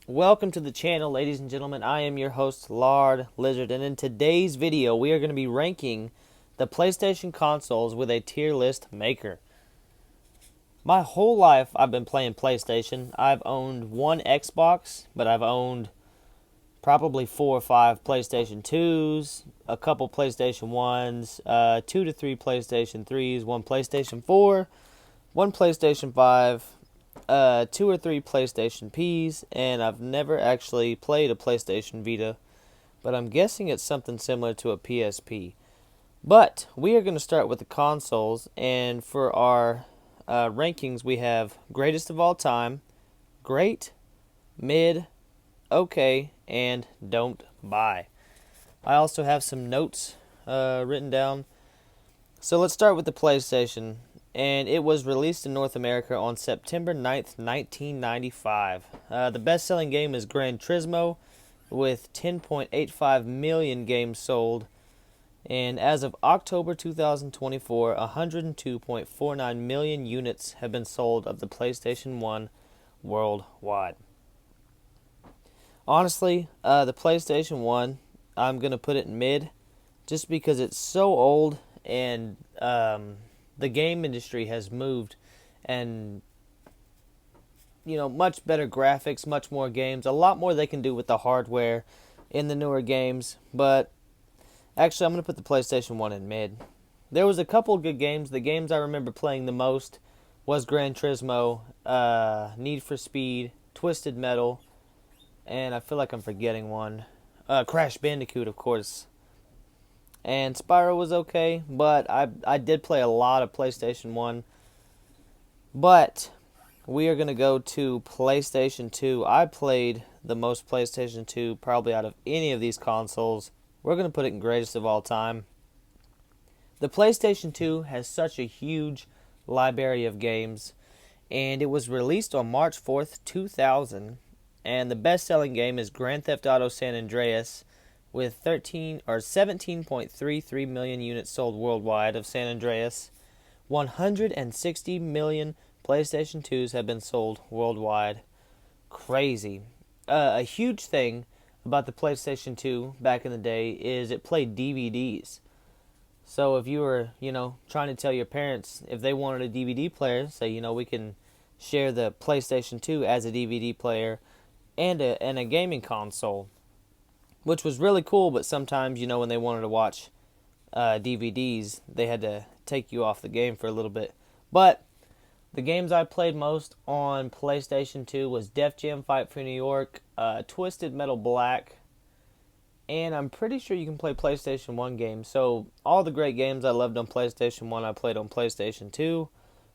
Welcome to the channel, ladies and gentlemen. I am your host, Lard Lizard, and in today's video, we are going to be ranking the PlayStation consoles with a tier list maker. My whole life, I've been playing PlayStation. I've owned one Xbox, but I've owned probably 4 or 5 PlayStation 2s, a couple PlayStation 1s, 2 to 3 PlayStation 3s, one PlayStation 4, one PlayStation 5, 2 or 3 PlayStation Ps, and I've never actually played a PlayStation Vita, but I'm guessing it's something similar to a PSP. But we are going to start with the consoles, and for our rankings, we have greatest of all time, great, mid, okay, and don't buy. I also have some notes written down. So let's start with the PlayStation. And it was released in North America on September 9th, 1995. The best-selling game is Gran Turismo, with 10.85 million games sold. And as of October 2024, 102.49 million units have been sold of the PlayStation 1 worldwide. Honestly, the PlayStation 1, I'm going to put it in mid, just because it's so old and the game industry has moved, and much better graphics, much more games, a lot more they can do with the hardware in the newer games. But actually, I'm going to put the PlayStation 1 in mid. There was a couple good games. The games I remember playing the most was Gran Turismo, Need for Speed, Twisted Metal, and I feel like I'm forgetting one. Crash Bandicoot, of course. And Spyro was okay, but I did play a lot of PlayStation 1. But we are going to go to PlayStation 2. I played the most PlayStation 2 probably out of any of these consoles. We're going to put it in greatest of all time. The PlayStation 2 has such a huge library of games, and it was released on March 4th, 2000. And the best-selling game is Grand Theft Auto San Andreas, with 17.33 million units sold worldwide of San Andreas. 160 million PlayStation 2s have been sold worldwide. Crazy. A huge thing about the PlayStation 2 back in the day is it played DVDs. So if you were, trying to tell your parents if they wanted a DVD player, say, we can share the PlayStation 2 as a DVD player and a gaming console, which was really cool. But sometimes, when they wanted to watch DVDs, they had to take you off the game for a little bit. But the games I played most on PlayStation 2 was Def Jam Fight for New York, Twisted Metal Black, and I'm pretty sure you can play PlayStation 1 games. So all the great games I loved on PlayStation 1, I played on PlayStation 2.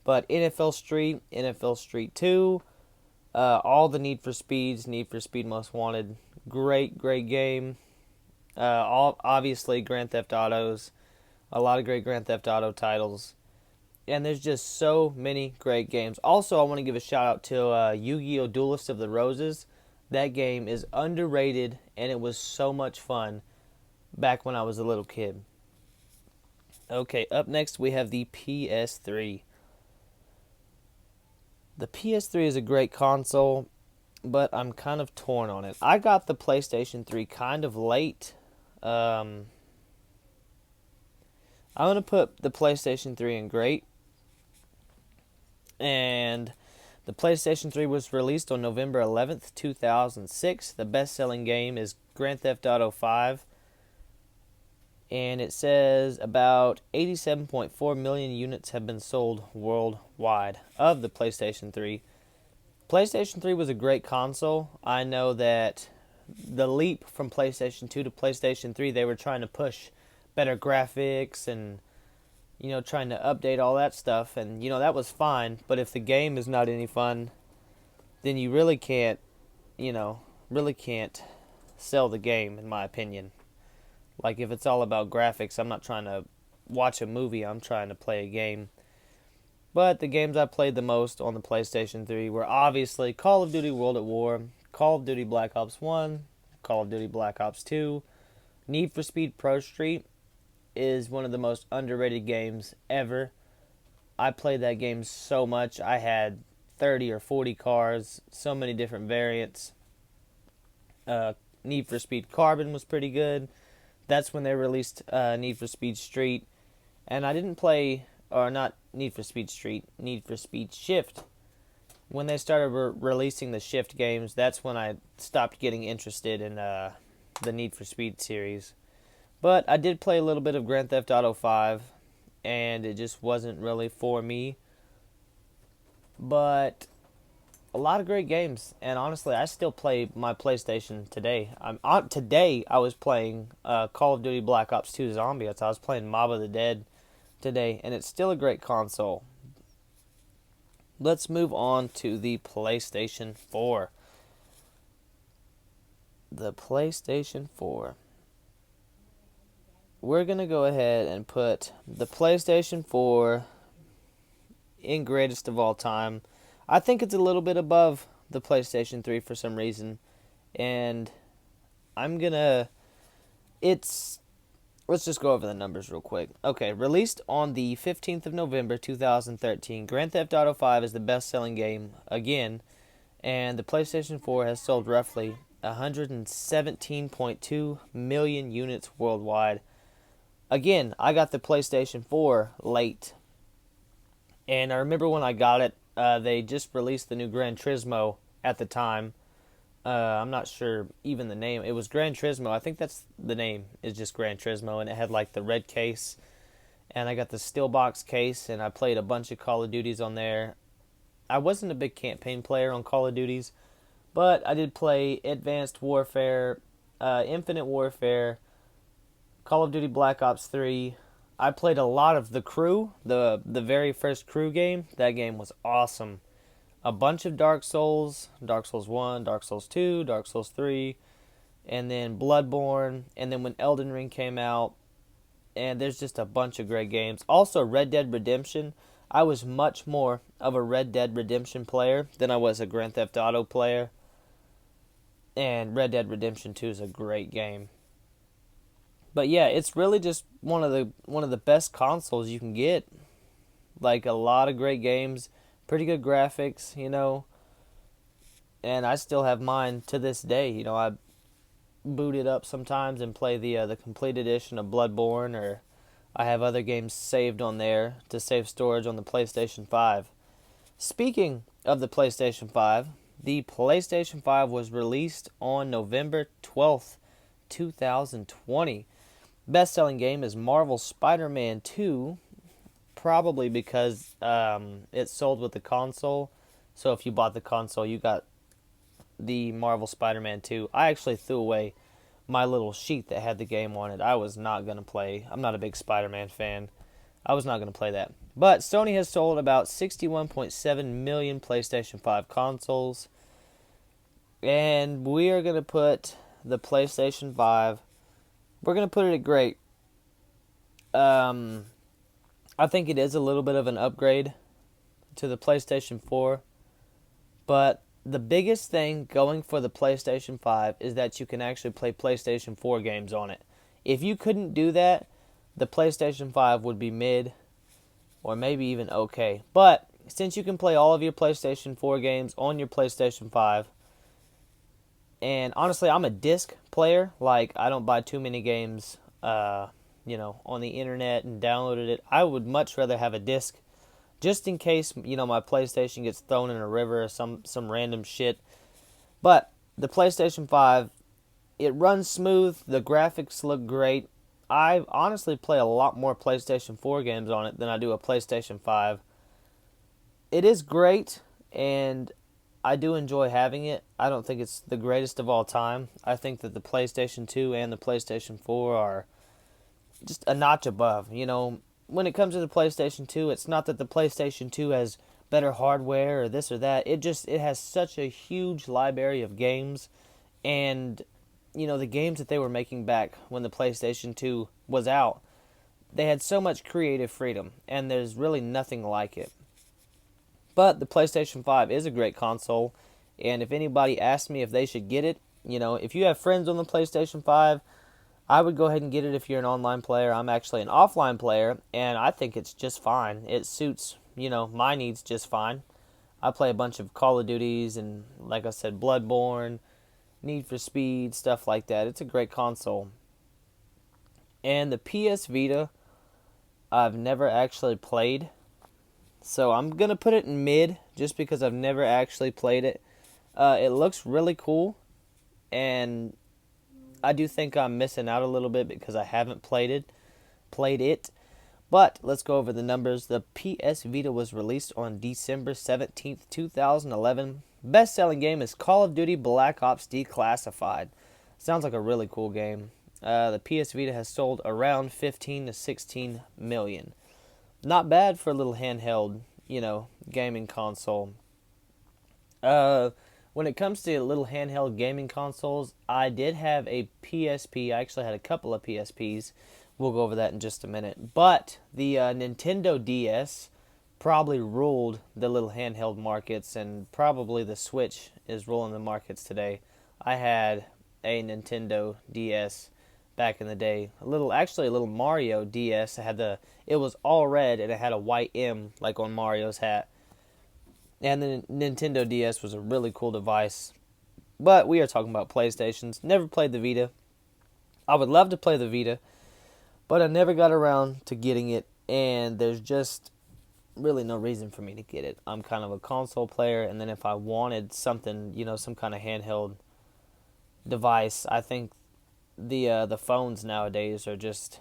But NFL Street, NFL Street 2, all the Need for Speeds, Need for Speed Most Wanted, great game. Obviously Grand Theft Autos, a lot of great Grand Theft Auto titles, and there's just so many great games. Also, I want to give a shout out to Yu-Gi-Oh! Duelist of the Roses. That game is underrated, and it was so much fun back when I was a little kid. Okay, up next we have the PS3. The PS3 is a great console, but I'm kind of torn on it. I got the PlayStation 3 kind of late. I'm going to put the PlayStation 3 in great. And the PlayStation 3 was released on November 11th, 2006. The best-selling game is Grand Theft Auto 5. And it says about 87.4 million units have been sold worldwide of the PlayStation 3. PlayStation 3 was a great console. I know that the leap from PlayStation 2 to PlayStation 3, they were trying to push better graphics and, trying to update all that stuff. And, that was fine. But if the game is not any fun, then you really can't sell the game, in my opinion. Like, if it's all about graphics, I'm not trying to watch a movie, I'm trying to play a game. But the games I played the most on the PlayStation 3 were obviously Call of Duty World at War, Call of Duty Black Ops 1, Call of Duty Black Ops 2. Need for Speed Pro Street is one of the most underrated games ever. I played that game so much. I had 30 or 40 cars, so many different variants. Need for Speed Carbon was pretty good. That's when they released Need for Speed Street. And I didn't play, or not Need for Speed Street, Need for Speed Shift. When they started releasing the Shift games, that's when I stopped getting interested in the Need for Speed series. But I did play a little bit of Grand Theft Auto 5, and it just wasn't really for me. But a lot of great games, and honestly, I still play my PlayStation today. Today I was playing Call of Duty Black Ops 2 Zombies. I was playing Mob of the Dead today, and it's still a great console. Let's move on to the PlayStation 4. The PlayStation 4. We're going to go ahead and put the PlayStation 4 in greatest of all time. I think it's a little bit above the PlayStation 3 for some reason. And let's just go over the numbers real quick. Okay, released on the 15th of November 2013, Grand Theft Auto 5 is the best-selling game again, and the PlayStation 4 has sold roughly 117.2 million units worldwide. Again, I got the PlayStation 4 late, and I remember when I got it, they just released the new Gran Turismo at the time. I'm not sure even the name. It was Gran Turismo. I think that's the name. Is just Gran Turismo, and it had like the red case. And I got the steel box case, and I played a bunch of Call of Duties on there. I wasn't a big campaign player on Call of Duties, but I did play Advanced Warfare, Infinite Warfare, Call of Duty Black Ops 3. I played a lot of The Crew, the very first Crew game. That game was awesome. A bunch of Dark Souls 1, Dark Souls 2, Dark Souls 3, and then Bloodborne, and then when Elden Ring came out, and there's just a bunch of great games. Also, Red Dead Redemption. I was much more of a Red Dead Redemption player than I was a Grand Theft Auto player, and Red Dead Redemption 2 is a great game. But yeah, it's really just one of the best consoles you can get. Like, a lot of great games. Pretty good graphics, and I still have mine to this day. I boot it up sometimes and play the complete edition of Bloodborne, or I have other games saved on there to save storage on the PlayStation 5. Speaking of the PlayStation 5, the PlayStation 5 was released on November 12th, 2020. Best-selling game is Marvel's Spider-Man 2, probably because it sold with the console. So if you bought the console, you got the Marvel Spider-Man 2. I actually threw away my little sheet that had the game on it. I was not going to play. I'm not a big Spider-Man fan. I was not going to play that. But Sony has sold about 61.7 million PlayStation 5 consoles. And we are going to put the PlayStation 5, we're going to put it at great. I think it is a little bit of an upgrade to the PlayStation 4, but the biggest thing going for the PlayStation 5 is that you can actually play PlayStation 4 games on it. If you couldn't do that, the PlayStation 5 would be mid, or maybe even okay. But since you can play all of your PlayStation 4 games on your PlayStation 5, and honestly, I'm a disc player. Like, I don't buy too many games on the internet and downloaded it. I would much rather have a disc, just in case, my PlayStation gets thrown in a river or some random shit. But the PlayStation 5, it runs smooth. The graphics look great. I honestly play a lot more PlayStation 4 games on it than I do a PlayStation 5. It is great, and I do enjoy having it. I don't think it's the greatest of all time. I think that the PlayStation 2 and the PlayStation 4 are just a notch above. When it comes to the PlayStation 2, it's not that the PlayStation 2 has better hardware or this or that. It has such a huge library of games, and the games that they were making back when the PlayStation 2 was out, they had so much creative freedom, and there's really nothing like it. But the PlayStation 5 is a great console, and if anybody asks me if they should get it, if you have friends on the PlayStation 5, I would go ahead and get it if you're an online player. I'm actually an offline player, and I think it's just fine. It suits, my needs just fine. I play a bunch of Call of Duties and, like I said, Bloodborne, Need for Speed, stuff like that. It's a great console. And the PS Vita, I've never actually played. So I'm going to put it in mid just because I've never actually played it. It looks really cool. And I do think I'm missing out a little bit because I haven't played it. But let's go over the numbers. The PS Vita was released on December 17th, 2011. Best-selling game is Call of Duty Black Ops Declassified. Sounds like a really cool game. The PS Vita has sold around 15 to 16 million. Not bad for a little handheld, gaming console. When it comes to little handheld gaming consoles, I did have a PSP. I actually had a couple of PSPs. We'll go over that in just a minute. But the Nintendo DS probably ruled the little handheld markets, and probably the Switch is ruling the markets today. I had a Nintendo DS back in the day. A little Mario DS. It was all red and it had a white M like on Mario's hat. And the Nintendo DS was a really cool device. But we are talking about PlayStations. Never played the Vita. I would love to play the Vita, but I never got around to getting it, and there's just really no reason for me to get it. I'm kind of a console player, and then if I wanted something, some kind of handheld device, I think the phones nowadays they're just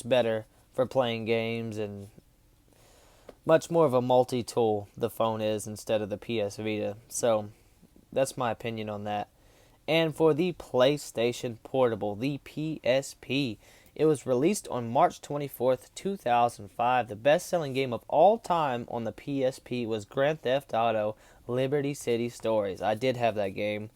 better for playing games, and much more of a multi-tool the phone is instead of the PS Vita. So that's my opinion on that. And for the PlayStation Portable, the PSP, it was released on March 24th, 2005. The best-selling game of all time on the PSP was Grand Theft Auto Liberty City Stories. I did have that game.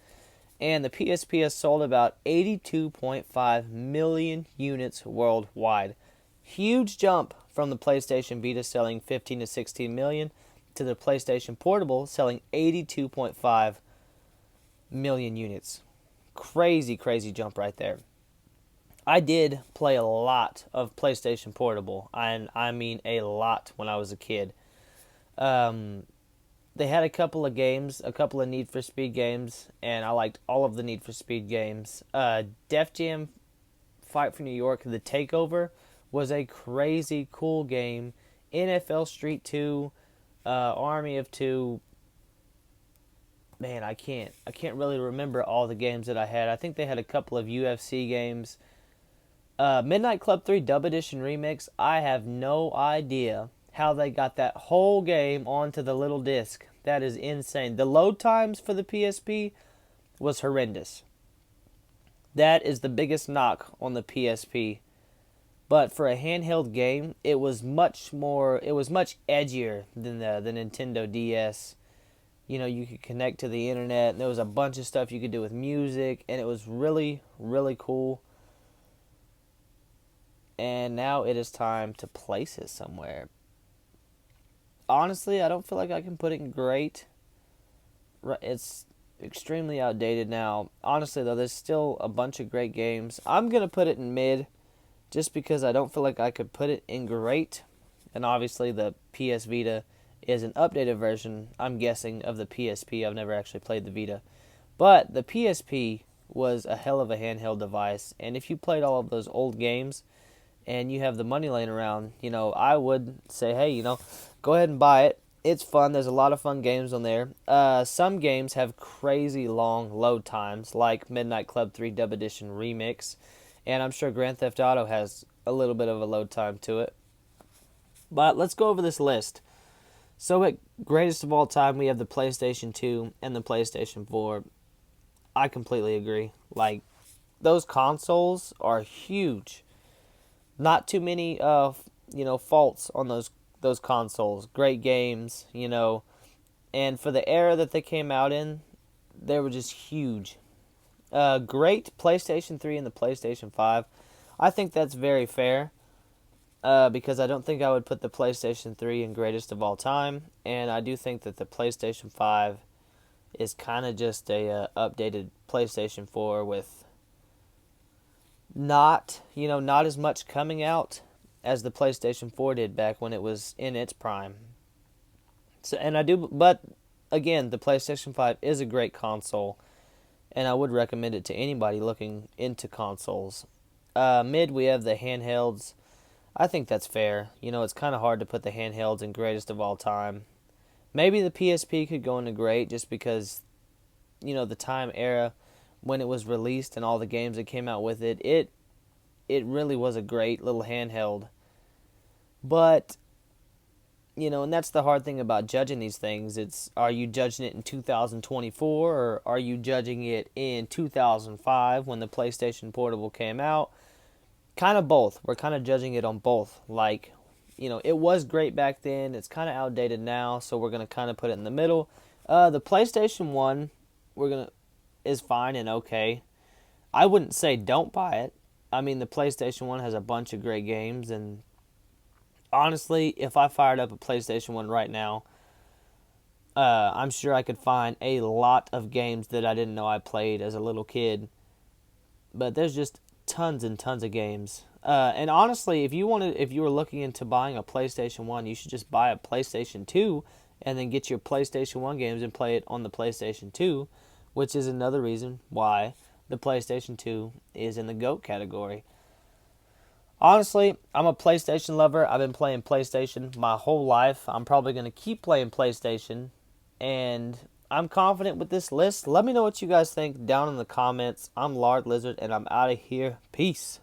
And the PSP has sold about 82.5 million units worldwide. Huge jump from the PlayStation Vita selling 15 to 16 million to the PlayStation Portable selling 82.5 million units. Crazy, crazy jump right there. I did play a lot of PlayStation Portable, and I mean a lot when I was a kid. They had a couple of games, a couple of Need for Speed games, and I liked all of the Need for Speed games. Def Jam Fight for New York, The Takeover, was a crazy cool game. NFL Street 2, Army of Two. Man, I can't really remember all the games that I had. I think they had a couple of UFC games. Midnight Club 3 Dub Edition Remix, I have no idea how they got that whole game onto the little disc. That is insane. The load times for the PSP was horrendous. That is the biggest knock on the PSP. But for a handheld game, it was much edgier than the Nintendo DS. You could connect to the internet, and there was a bunch of stuff you could do with music, and it was really, really cool. And now it is time to place it somewhere. Honestly, I don't feel like I can put it in great. It's extremely outdated now. Honestly, though, there's still a bunch of great games. I'm going to put it in mid just because I don't feel like I could put it in great. And obviously, the PS Vita is an updated version, I'm guessing, of the PSP. I've never actually played the Vita. But the PSP was a hell of a handheld device. And if you played all of those old games and you have the money laying around, I would say, hey, go ahead and buy it. It's fun. There's a lot of fun games on there. Some games have crazy long load times, like Midnight Club 3 Dub Edition Remix. And I'm sure Grand Theft Auto has a little bit of a load time to it. But let's go over this list. So at greatest of all time, we have the PlayStation 2 and the PlayStation 4. I completely agree. Like, those consoles are huge. Not too many, faults on those consoles. Great games, and for the era that they came out in, they were just huge. Great PlayStation 3 and the PlayStation 5. I think that's very fair, because I don't think I would put the PlayStation 3 in greatest of all time, and I do think that the PlayStation 5 is kind of just a updated PlayStation 4 with not as much coming out as the PlayStation 4 did back when it was in its prime. But again, the PlayStation 5 is a great console. and I would recommend it to anybody looking into consoles. Mid, we have the handhelds. I think that's fair. It's kind of hard to put the handhelds in greatest of all time. Maybe the PSP could go into great just because, the time era when it was released and all the games that came out with it, it really was a great little handheld. But, and that's the hard thing about judging these things. Are you judging it in 2024 or are you judging it in 2005 when the PlayStation Portable came out? Kind of both. We're kind of judging it on both. Like, it was great back then. It's kind of outdated now, so we're going to kind of put it in the middle. The PlayStation 1 is fine and okay. I wouldn't say don't buy it. I mean, the PlayStation 1 has a bunch of great games, and honestly, if I fired up a PlayStation 1 right now, I'm sure I could find a lot of games that I didn't know I played as a little kid. But there's just tons and tons of games. And honestly, if you were looking into buying a PlayStation 1, you should just buy a PlayStation 2 and then get your PlayStation 1 games and play it on the PlayStation 2, which is another reason why the PlayStation 2 is in the GOAT category. Honestly, I'm a PlayStation lover. I've been playing PlayStation my whole life. I'm probably going to keep playing PlayStation, and I'm confident with this list. Let me know what you guys think down in the comments. I'm Lard Lizard, and I'm out of here. Peace.